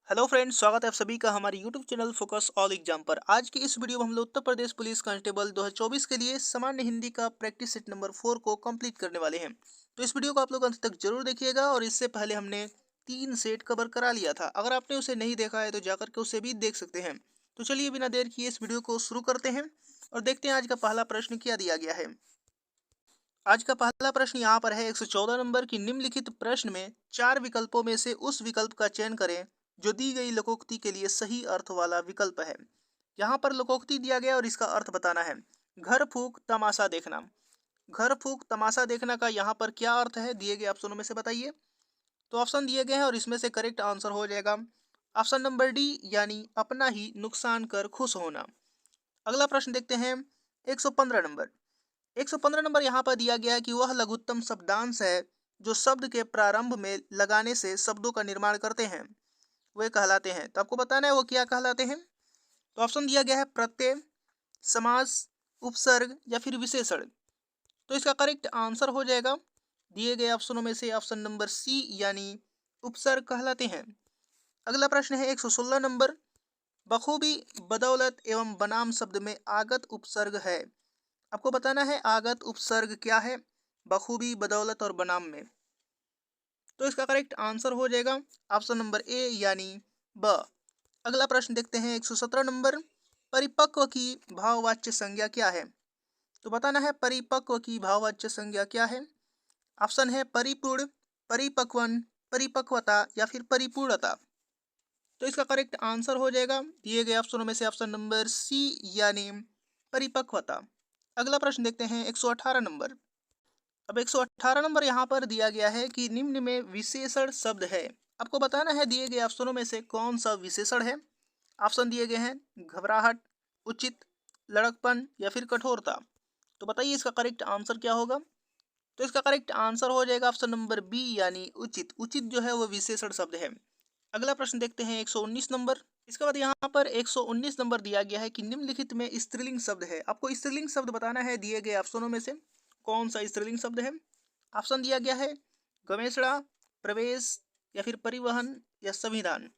Hello friends, स्वागत है आप सभी का हमारे YouTube channel focus all exam पर। आज की इस वीडियो में हम लोग उत्तर प्रदेश पुलिस कांस्टेबल 2024 के लिए सामान्य हिंदी का प्रैक्टिस सेट नंबर 4 को कंप्लीट करने वाले हैं। तो इस वीडियो को आप लोग अंत तक जरूर देखिएगा। और इससे पहले हमने 3 सेट कवर करा लिया था। अगर आपने उसे नहीं देखा है तो जाकर के उसे भी देख सकते हैं। तो चलिए बिना देर किए इस वीडियो को शुरू करते हैं और देखते हैं आज का पहला प्रश्न क्या दिया गया है। आज का पहला प्रश्न यहाँ पर है 114 नंबर की निम्नलिखित प्रश्न में 4 विकल्पों में से उस विकल्प का चयन करें जो दी गई लोकोक्ति के लिए सही अर्थ वाला विकल्प है। यहाँ पर लोकोक्ति दिया गया और इसका अर्थ बताना है। घर फूक तमाशा देखना। घर फूक तमाशा देखना का यहाँ पर क्या अर्थ है, दिए गए ऑप्शनों में से बताइए। तो ऑप्शन दिए गए हैं और इसमें से करेक्ट आंसर हो जाएगा ऑप्शन नंबर डी, यानी अपना ही नुकसान कर खुश होना। अगला प्रश्न देखते हैं 115 नंबर। 115 नंबर यहाँ पर दिया गया है कि वह लघुत्तम शब्दांश है जो शब्द के प्रारंभ में लगाने से शब्दों का निर्माण करते हैं, वे कहलाते हैं। तो आपको बताना है वो क्या कहलाते हैं। तो ऑप्शन दिया गया है प्रत्यय, समास, उपसर्ग या फिर विशेषण। तो इसका करेक्ट आंसर हो जाएगा दिए गए ऑप्शनों में से ऑप्शन नंबर सी, यानी उपसर्ग कहलाते हैं। अगला प्रश्न है 116 नंबर। बखूबी, बदौलत एवं बनाम शब्द में आगत उपसर्ग है। आपको बताना है आगत उपसर्ग क्या है बखूबी, बदौलत और बनाम में। तो इसका करेक्ट आंसर हो जाएगा ऑप्शन नंबर ए, यानी ब। अगला प्रश्न देखते हैं 117 नंबर। परिपक्व की भाववाच्य संज्ञा क्या है। तो बताना है परिपक्व की भाववाच्य संज्ञा क्या है। ऑप्शन है परिपूर्ण, परिपक्वन, परिपक्वता या फिर परिपूर्णता। तो इसका करेक्ट आंसर हो जाएगा दिए गए ऑप्शनों में से ऑप्शन नंबर सी, यानी परिपक्वता। अगला प्रश्न देखते हैं 118 नंबर। अब 118 नंबर यहाँ पर दिया गया है कि निम्न में विशेषण शब्द है। आपको बताना है दिए गए ऑप्शनों में से कौन सा विशेषण है। ऑप्शन दिए गए हैं घबराहट, उचित, लड़कपन या फिर कठोरता। तो बताइए इसका करेक्ट आंसर क्या होगा। तो इसका करेक्ट आंसर हो जाएगा ऑप्शन नंबर बी, यानी उचित। उचित जो है वो विशेषण शब्द है। अगला प्रश्न देखते हैं 119 नंबर। इसके बाद यहाँ पर 119 नंबर दिया गया है कि निम्नलिखित में स्त्रीलिंग शब्द है। आपको स्त्रीलिंग शब्द बताना है दिए गए ऑप्शनों में से कौन सा स्त्रीलिंग शब्द है। ऑप्शन दिया गया है गवेषणा, प्रवेश या फिर परिवहन या संविधान।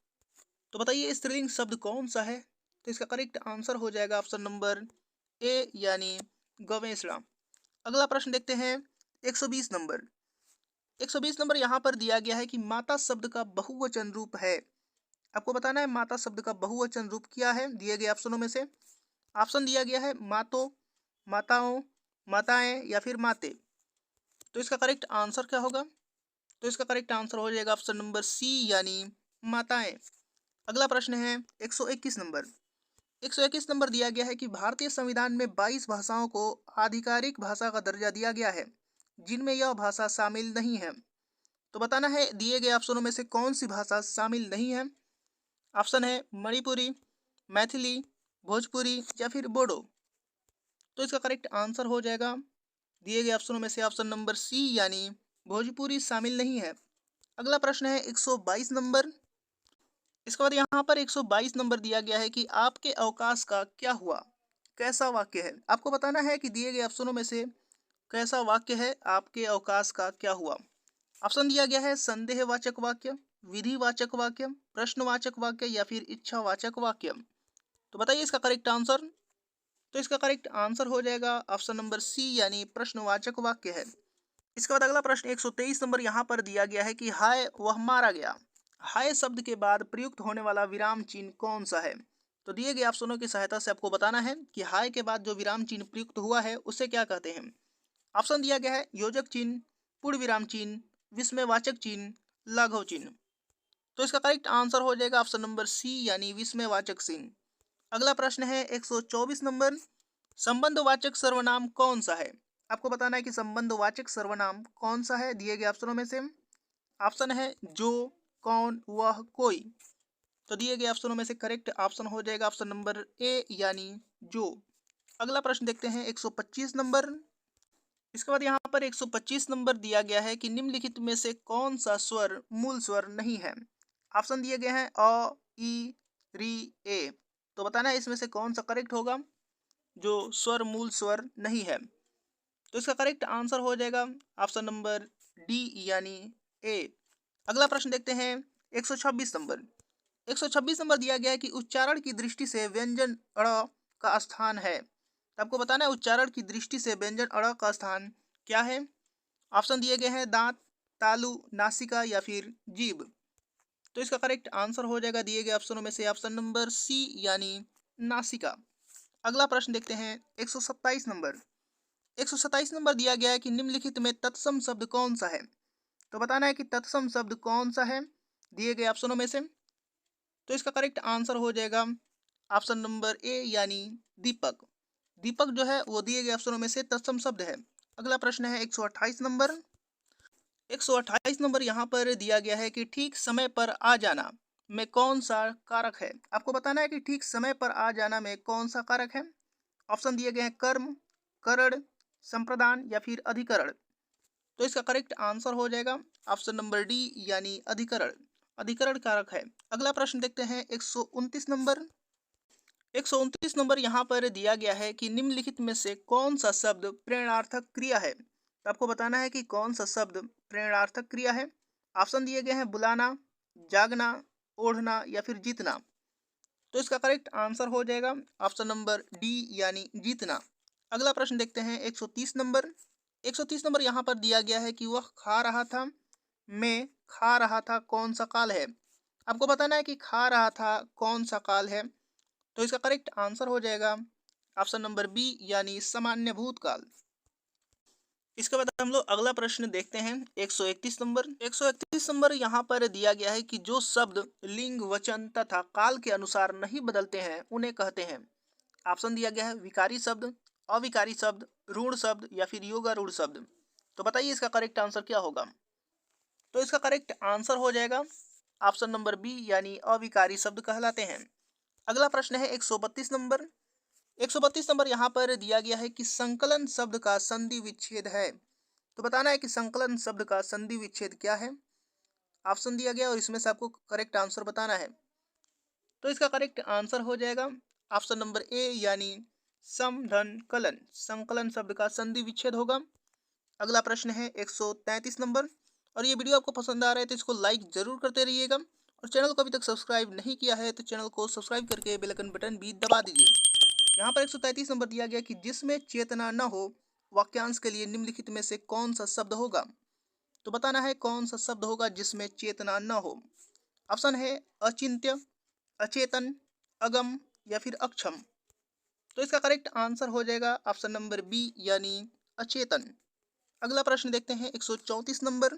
तो बताइए स्त्रीलिंग शब्द कौन सा है। तो इसका करेक्ट आंसर हो जाएगा ऑप्शन नंबर ए, यानी गवेषणा। अगला प्रश्न देखते हैं 120 नंबर। 120 नंबर यहाँ पर दिया गया है कि माता शब्द का बहुवचन रूप है। आपको बताना है माता शब्द का बहुवचन रूप क्या है दिए गए ऑप्शनों में से। ऑप्शन दिया गया है मातो, माताओं, माताएं या फिर माते। तो इसका करेक्ट आंसर क्या होगा। तो इसका करेक्ट आंसर हो जाएगा ऑप्शन नंबर सी, यानी माताएं। अगला प्रश्न है 121 नंबर। 121 नंबर दिया गया है कि भारतीय संविधान में 22 भाषाओं को आधिकारिक भाषा का दर्जा दिया गया है जिनमें यह भाषा शामिल नहीं है। तो बताना है दिए गए ऑप्शनों में से कौन सी भाषा शामिल नहीं है। ऑप्शन है मणिपुरी, मैथिली, भोजपुरी या फिर बोडो। तो इसका करेक्ट आंसर हो जाएगा दिए गए ऑप्शनों में से ऑप्शन नंबर सी, यानी भोजपुरी शामिल नहीं है। अगला प्रश्न है 122 नंबर। इसके बाद यहाँ पर 122 नंबर दिया गया है कि आपके अवकाश का क्या हुआ, कैसा वाक्य है। आपको बताना है कि दिए गए ऑप्शनों में से कैसा वाक्य है आपके अवकाश का क्या हुआ। ऑप्शन दिया गया है संदेहवाचक वाक्य, विधिवाचक वाक्य, प्रश्नवाचक वाक्य या फिर इच्छावाचक वाक्य। तो बताइए इसका करेक्ट आंसर। तो इसका करेक्ट आंसर हो जाएगा ऑप्शन नंबर सी, यानी प्रश्नवाचक वाक्य है। इसके बाद अगला प्रश्न 123 नंबर यहाँ पर दिया गया है कि हाय वह मारा गया। हाय शब्द के बाद प्रयुक्त होने वाला विराम चिन्ह कौन सा है। तो दिए गए ऑप्शनों की सहायता से आपको बताना है कि हाय के बाद जो विराम चिन्ह प्रयुक्त हुआ है उसे क्या कहते हैं। ऑप्शन दिया गया है योजक चिन्ह, पूर्ण विराम चिन्ह, विस्मयवाचक चिन्ह, लाघव चिन्ह। तो इसका करेक्ट आंसर हो जाएगा ऑप्शन नंबर सी, यानी विस्मयवाचक चिन्ह। अगला प्रश्न है 124 नंबर। संबंधवाचक सर्वनाम कौन सा है। आपको बताना है कि संबंधवाचक सर्वनाम कौन सा है दिए गए ऑप्शनों में से। ऑप्शन है जो, कौन, वह, कोई। तो दिए गए ऑप्शनों में से करेक्ट ऑप्शन हो जाएगा ऑप्शन नंबर ए, यानी जो। अगला प्रश्न देखते हैं 125 नंबर। इसके बाद यहाँ पर 125 नंबर दिया गया है कि निम्नलिखित में से कौन सा स्वर मूल स्वर नहीं है। ऑप्शन दिए गए हैं अ, ई, री, ए। तो बताना है इसमें से कौन सा करेक्ट होगा जो स्वर मूल स्वर नहीं है। तो इसका करेक्ट आंसर हो जाएगा ऑप्शन नंबर डी, यानी ए। अगला प्रश्न देखते हैं 126 नंबर। 126 नंबर दिया गया है कि उच्चारण की दृष्टि से व्यंजन अड़ का स्थान है। तो आपको बताना है उच्चारण की दृष्टि से व्यंजन अड़ का स्थान क्या है। ऑप्शन दिए गए हैं दांत, तालु, नासिका या फिर जीभ। तो इसका करेक्ट आंसर हो जाएगा दिए गए ऑप्शनों में से ऑप्शन नंबर सी यानी नासिका। अगला प्रश्न देखते हैं 127 नंबर। 127 नंबर दिया गया है कि निम्नलिखित में तत्सम शब्द कौन सा है। तो बताना है कि तत्सम शब्द कौन सा है दिए गए ऑप्शनों में से। तो इसका करेक्ट आंसर हो जाएगा ऑप्शन नंबर ए यानी दीपक। दीपक जो है वो दिए गए ऑप्शनों में से तत्सम शब्द है। अगला प्रश्न है 128 नंबर। 128 नंबर यहाँ पर दिया गया है कि ठीक समय पर आ जाना में कौन सा कारक है। आपको बताना है कि ठीक समय पर आ जाना में कौन सा कारक है। ऑप्शन दिए गए हैं कर्म, करण, संप्रदान या फिर अधिकरण। तो इसका करेक्ट आंसर हो जाएगा ऑप्शन नंबर डी यानी अधिकरण। अधिकरण कारक है। अगला प्रश्न देखते हैं 129 नंबर। 129 नंबर यहाँ पर दिया गया है कि निम्नलिखित में से कौन सा शब्द प्रेरणार्थक क्रिया है। तो आपको बताना है कि कौन सा शब्द प्रेरणार्थक क्रिया है। ऑप्शन दिए गए हैं बुलाना, जागना, ओढ़ना या फिर जीतना। तो इसका करेक्ट आंसर हो जाएगा ऑप्शन नंबर डी यानी जीतना। अगला प्रश्न देखते हैं 130 नंबर। 130 नंबर यहाँ पर दिया गया है कि वह खा रहा था, मैं खा रहा था कौन सा काल है। आपको बताना है कि खा रहा था कौन सा काल है। तो इसका करेक्ट आंसर हो जाएगा ऑप्शन नंबर बी यानी सामान्य भूतकाल। इसके बाद हम लोग अगला प्रश्न देखते हैं 131 नंबर। 131 नंबर यहाँ पर दिया गया है कि जो शब्द लिंग, वचन तथा काल के अनुसार नहीं बदलते हैं उन्हें कहते हैं। ऑप्शन दिया गया है विकारी शब्द, अविकारी शब्द, रूढ़ शब्द या फिर योगारूढ़ शब्द। तो बताइए इसका करेक्ट आंसर क्या होगा। तो इसका करेक्ट आंसर हो जाएगा ऑप्शन नंबर बी यानी अविकारी शब्द कहलाते हैं। अगला प्रश्न है 132 नंबर। 132 नंबर यहाँ पर दिया गया है कि संकलन शब्द का संधि विच्छेद है। तो बताना है कि संकलन शब्द का संधि विच्छेद क्या है। ऑप्शन दिया गया और इसमें से आपको करेक्ट आंसर बताना है। तो इसका करेक्ट आंसर हो जाएगा ऑप्शन नंबर ए यानी सम धन कलन। संकलन शब्द का संधि विच्छेद होगा। अगला प्रश्न है 133 नंबर। और ये वीडियो आपको पसंद आ रहा है तो इसको लाइक जरूर करते रहिएगा और चैनल को अभी तक सब्सक्राइब नहीं किया है तो चैनल को सब्सक्राइब करके बेल आइकन बटन भी दबा दीजिए। यहाँ पर 133 नंबर दिया गया कि जिसमें चेतना न हो वाक्यांश के लिए निम्नलिखित में से कौन सा शब्द होगा। तो बताना है कौन सा शब्द होगा जिसमें चेतना न हो। ऑप्शन है अचिंत्य, अचेतन, अगम या फिर अक्षम। तो इसका करेक्ट आंसर हो जाएगा ऑप्शन नंबर बी यानी अचेतन। अगला प्रश्न देखते हैं 134 नंबर।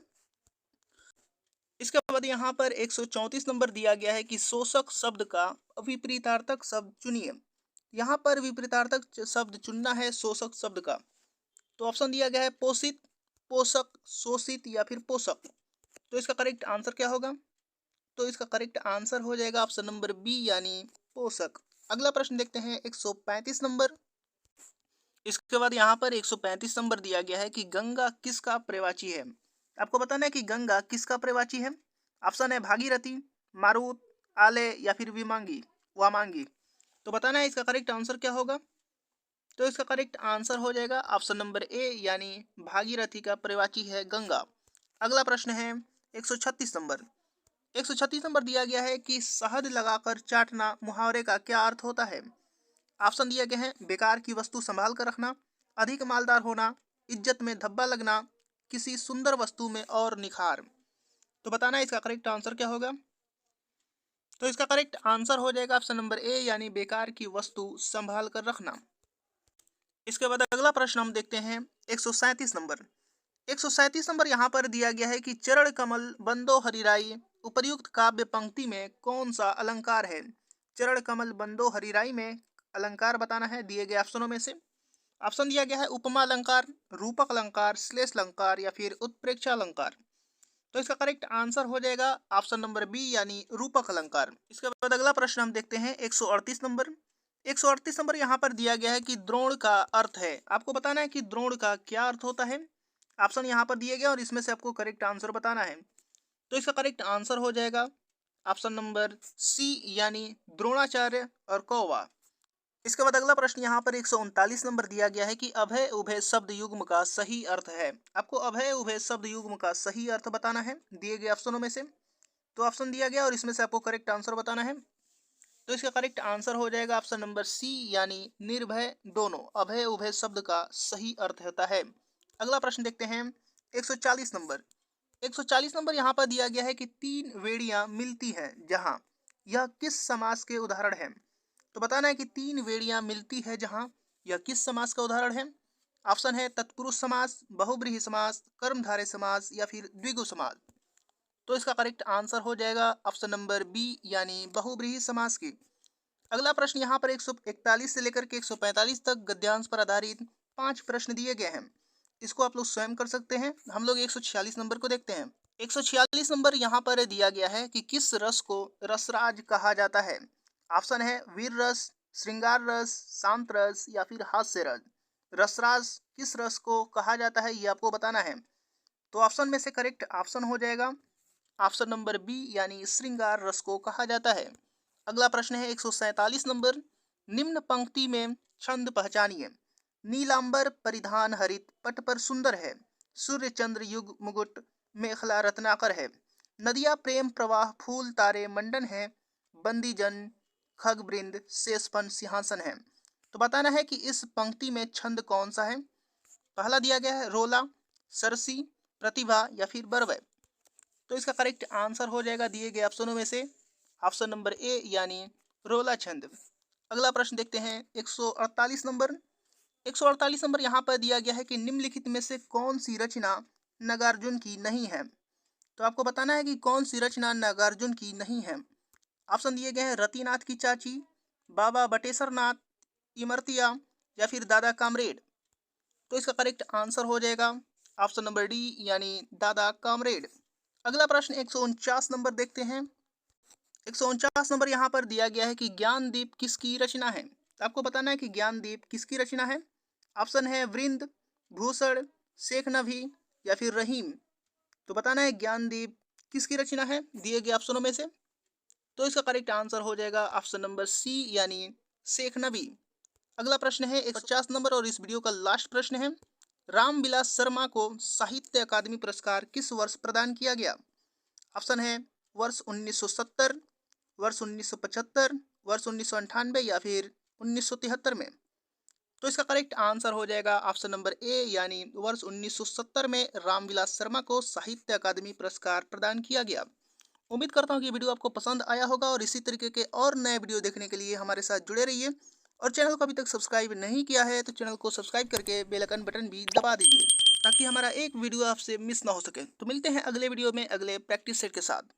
इसके बाद यहाँ पर 134 नंबर दिया गया है कि शोषक शब्द का विपरीतार्थक शब्द चुनिए। यहाँ पर विपरीतार्थक शब्द चुनना है शोषक शब्द का। तो ऑप्शन दिया गया है पोषित, पोषक, शोषित या फिर पोषक। तो इसका करेक्ट आंसर क्या होगा। तो इसका करेक्ट आंसर हो जाएगा ऑप्शन नंबर बी यानी पोषक। अगला प्रश्न देखते हैं 135 नंबर। इसके बाद यहाँ पर 135 नंबर दिया गया है कि गंगा किसका पर्यायवाची है। आपको बताना है कि गंगा किसका पर्यायवाची है। ऑप्शन है भागीरथी, मारुत, आले या फिर विमांगी, वामांगी। तो बताना है इसका करेक्ट आंसर क्या होगा। तो इसका करेक्ट आंसर हो जाएगा ऑप्शन नंबर ए यानी भागीरथी का पर्यायवाची है गंगा। अगला प्रश्न है 136 नंबर। 136 नंबर दिया गया है कि शहद लगाकर चाटना मुहावरे का क्या अर्थ होता है। ऑप्शन दिए गए हैं बेकार की वस्तु संभाल कर रखना, अधिक मालदार होना, इज्जत में धब्बा लगना, किसी सुंदर वस्तु में और निखार। तो बताना है इसका करेक्ट आंसर क्या होगा। तो इसका करेक्ट आंसर हो जाएगा ऑप्शन नंबर ए यानी बेकार की वस्तु संभाल कर रखना। इसके बाद अगला प्रश्न हम देखते हैं 137 नंबर। 137 नंबर यहाँ पर दिया गया है कि चरण कमल बंदो हरिराई उपर्युक्त काव्य पंक्ति में कौन सा अलंकार है। चरण कमल बंदो हरिराई में अलंकार बताना है दिए गए ऑप्शनों में से। ऑप्शन दिया गया है उपमा अलंकार, रूपक अलंकार, श्लेष अलंकार या फिर उत्प्रेक्षा अलंकार। तो इसका करेक्ट आंसर हो जाएगा ऑप्शन नंबर बी यानी रूपक अलंकार। इसके बाद अगला प्रश्न हम देखते हैं 138 नंबर। 138 नंबर यहाँ पर दिया गया है कि द्रोण का अर्थ है। आपको बताना है कि द्रोण का क्या अर्थ होता है। ऑप्शन यहाँ पर दिए गए और इसमें से आपको करेक्ट आंसर बताना है। तो इसका करेक्ट आंसर हो जाएगा ऑप्शन नंबर सी यानी द्रोणाचार्य और कौवा। इसके बाद अगला प्रश्न यहाँ पर 139 नंबर दिया गया है कि अभय उभय शब्द युग्म का सही अर्थ है। आपको अभय उभय शब्द युग्म का सही अर्थ बताना है दिए गए ऑप्शनों में से। तो ऑप्शन दिया गया और इसमें से आपको करेक्ट आंसर बताना है। तो इसका करेक्ट आंसर हो जाएगा ऑप्शन नंबर सी, यानी निर्भय दोनों। अभय उभय शब्द का सही अर्थ होता है। अगला प्रश्न देखते हैं 140 नंबर। 140 नंबर यहाँ पर दिया गया है कि तीन वेड़ियां मिलती हैं जहां, यह किस समास के उदाहरण है। तो बताना है कि तीन वेड़ियां मिलती है जहां, यह किस समास का उदाहरण है। ऑप्शन है तत्पुरुष समास, बहुब्रीहि समास, कर्मधारय समास या फिर द्विगु समास। तो इसका करेक्ट आंसर हो जाएगा ऑप्शन नंबर बी, यानी बहुब्रीहि समास की। अगला प्रश्न यहाँ पर 141 से लेकर के 145 तक गद्यांश पर आधारित 5 प्रश्न दिए गए हैं। इसको आप लोग स्वयं कर सकते हैं। हम लोग 146 नंबर को देखते हैं। 146 नंबर यहाँ पर दिया गया है कि किस रस को रसराज कहा जाता है। ऑप्शन है वीर रस, श्रृंगार रस, शांत रस या फिर हास्य रस। रसराज किस रस को कहा जाता है ये आपको बताना है। तो ऑप्शन में से करेक्ट ऑप्शन हो जाएगा ऑप्शन नंबर बी, यानी श्रृंगार रस को कहा जाता है। अगला प्रश्न है 147 नंबर। निम्न पंक्ति में छंद पहचानिए। नीलांबर परिधान हरित पट पर सुंदर है, सूर्य चंद्र युग मुकुट मेखला रत्नाकर है, नदिया प्रेम प्रवाह फूल तारे मंडन है, बंदी जन खगवृंद शेषपन सिंहासन है। तो बताना है कि इस पंक्ति में छंद कौन सा है। पहला दिया गया है रोला, सरसी, प्रतिभा या फिर बरवै। तो इसका करेक्ट आंसर हो जाएगा दिए गए ऑप्शनों में से ऑप्शन नंबर ए, यानी रोला छंद। अगला प्रश्न देखते हैं 148 नंबर। 148 नंबर यहाँ पर दिया गया है कि निम्नलिखित में से कौन सी रचना नागार्जुन की नहीं है। तो आपको बताना है कि कौन सी रचना नागार्जुन की नहीं है। ऑप्शन दिए गए हैं रतिनाथ की चाची, बाबा बटेश्वर नाथ, इमरतिया या फिर दादा कामरेड। तो इसका करेक्ट आंसर हो जाएगा ऑप्शन नंबर डी, यानी दादा कामरेड। अगला प्रश्न 149 नंबर देखते हैं। 149 नंबर यहाँ पर दिया गया है कि ज्ञानदीप किसकी रचना है। तो आपको बताना है कि ज्ञानदीप किसकी रचना है। ऑप्शन है वृंद, भूषण, शेख नभी या फिर रहीम। तो बताना है ज्ञानदीप किसकी रचना है दिए गए ऑप्शनों में से। तो इसका करेक्ट आंसर हो जाएगा ऑप्शन नंबर सी, यानी शेख नबी। अगला प्रश्न है 150 नंबर और इस वीडियो का लास्ट प्रश्न है। रामविलास शर्मा को साहित्य अकादमी पुरस्कार किस वर्ष प्रदान किया गया। ऑप्शन है वर्ष 1970, वर्ष 1975, वर्ष 1998 या फिर 1973 में। तो इसका करेक्ट आंसर हो जाएगा ऑप्शन नंबर ए, यानी वर्ष 1970 में रामविलास शर्मा को साहित्य अकादमी पुरस्कार प्रदान किया गया। उम्मीद करता हूँ कि वीडियो आपको पसंद आया होगा और इसी तरीके के और नए वीडियो देखने के लिए हमारे साथ जुड़े रहिए। और चैनल को अभी तक सब्सक्राइब नहीं किया है तो चैनल को सब्सक्राइब करके बेल आइकन बटन भी दबा दीजिए ताकि हमारा एक वीडियो आपसे मिस ना हो सके। तो मिलते हैं अगले वीडियो में अगले प्रैक्टिस सेट के साथ।